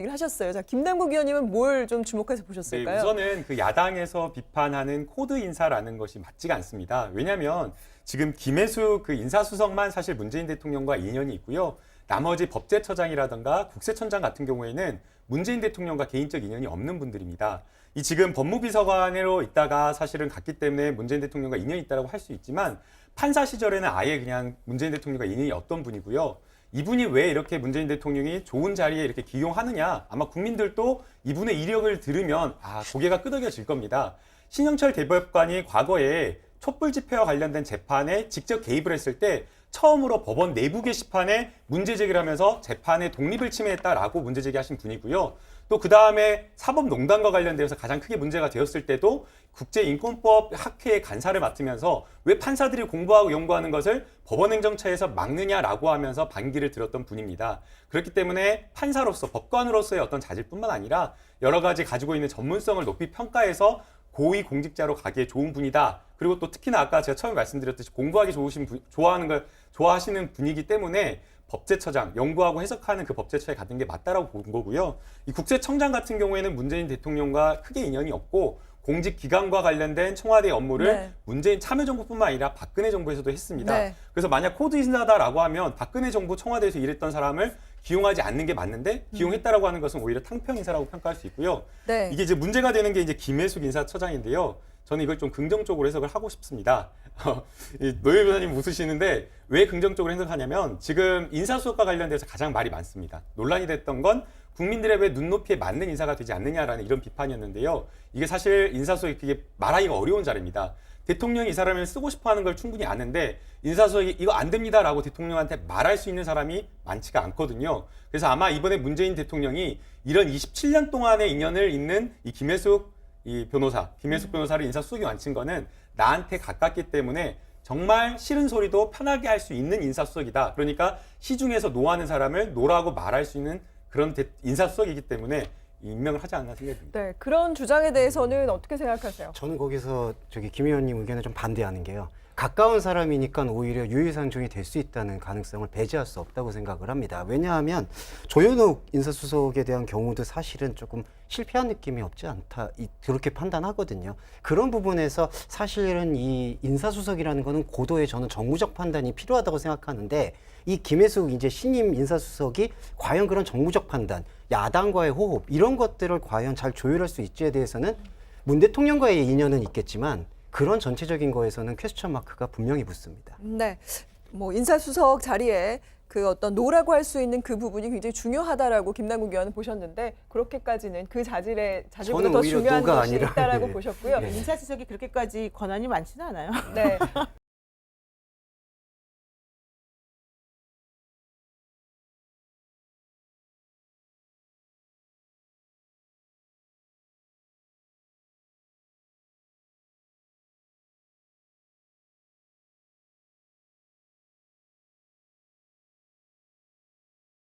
얘기를 하셨어요. 자, 김남국 의원님은 뭘 좀 주목해서 네, 보셨을까요? 우선은 그 야당에서 비판하는 코드 인사라는 것이 맞지가 않습니다. 왜냐하면 지금 김혜수 그 인사수석만 사실 문재인 대통령과 인연이 있고요. 나머지 법제처장이라든가 국세청장 같은 경우에는 문재인 대통령과 개인적 인연이 없는 분들입니다. 이 지금 법무비서관으로 있다가 사실은 갔기 때문에 문재인 대통령과 인연이 있다고 할 수 있지만 판사 시절에는 아예 그냥 문재인 대통령과 인연이 없던 분이고요. 이분이 왜 이렇게 문재인 대통령이 좋은 자리에 이렇게 기용하느냐, 아마 국민들도 이분의 이력을 들으면 고개가 끄덕여질 겁니다. 신영철 대법관이 과거에 촛불 집회와 관련된 재판에 직접 개입을 했을 때 처음으로 법원 내부 게시판에 문제 제기를 하면서 재판의 독립을 침해했다라고 문제 제기하신 분이고요. 또 그 다음에 사법농단과 관련돼서 가장 크게 문제가 되었을 때도 국제인권법 학회의 간사를 맡으면서 왜 판사들이 공부하고 연구하는 것을 법원행정처에서 막느냐라고 하면서 반기를 들었던 분입니다. 그렇기 때문에 판사로서 법관으로서의 어떤 자질뿐만 아니라 여러 가지 가지고 있는 전문성을 높이 평가해서 고위 공직자로 가기에 좋은 분이다. 그리고 또 특히나 아까 제가 처음에 말씀드렸듯이 공부하기 좋아하시는 분이기 때문에 법제처장, 연구하고 해석하는 그 법제처에 가는 게 맞다라고 본 거고요. 이 국세청장 같은 경우에는 문재인 대통령과 크게 인연이 없고 공직기관과 관련된 청와대 업무를 문재인 참여정부뿐만 아니라 박근혜 정부에서도 했습니다. 그래서 만약 코드 인사다라고 하면 박근혜 정부 청와대에서 일했던 사람을 기용하지 않는 게 맞는데 기용했다라고 하는 것은 오히려 탕평 인사라고 평가할 수 있고요. 이게 이제 문제가 되는 게 이제 김혜숙 인사처장인데요. 저는 이걸 좀 긍정적으로 해석을 하고 싶습니다. 노예 변호사님 웃으시는데 왜 긍정적으로 해석하냐면 지금 인사수석과 관련돼서 가장 말이 많습니다. 논란이 됐던 건 국민들의 왜 눈높이에 맞는 인사가 되지 않느냐라는 이런 비판이었는데요. 이게 사실 인사수석이 그게 말하기가 어려운 자리입니다. 대통령이 이 사람을 쓰고 싶어 하는 걸 충분히 아는데 인사수석이 이거 안 됩니다라고 대통령한테 말할 수 있는 사람이 많지가 않거든요. 그래서 아마 이번에 문재인 대통령이 이런 27년 동안의 인연을 잇는 이 김혜숙 변호사를 인사수석이 앉힌 거는 나한테 가깝기 때문에 정말 싫은 소리도 편하게 할 수 있는 인사수석이다. 그러니까 시중에서 노하는 사람을 노라고 말할 수 있는 그런 인사수석이기 때문에 임명을 하지 않나 생각이 듭니다. 네, 그런 주장에 대해서는 어떻게 생각하세요? 저는 거기서 김 의원님 의견에 좀 반대하는 게요. 가까운 사람이니까 오히려 유해상종이 될 수 있다는 가능성을 배제할 수 없다고 생각을 합니다. 왜냐하면 조현욱 인사수석에 대한 경우도 사실은 조금 실패한 느낌이 없지 않다 그렇게 판단하거든요. 그런 부분에서 사실은 이 인사수석이라는 거는 고도의 저는 정무적 판단이 필요하다고 생각하는데 이 김혜숙 이제 신임 인사수석이 과연 그런 정무적 판단, 야당과의 호흡 이런 것들을 과연 잘 조율할 수 있지에 대해서는 문 대통령과의 인연은 있겠지만 그런 전체적인 거에서는 퀘스천 마크가 분명히 붙습니다. 네, 뭐 인사수석 자리에 그 어떤 노라고 할 수 있는 그 부분이 굉장히 중요하다라고 김남국 의원은 보셨는데 그렇게까지는 그 자질보다 더 중요한 것이 있다라고 보셨고요. 인사수석이 그렇게까지 권한이 많지는 않아요. 네.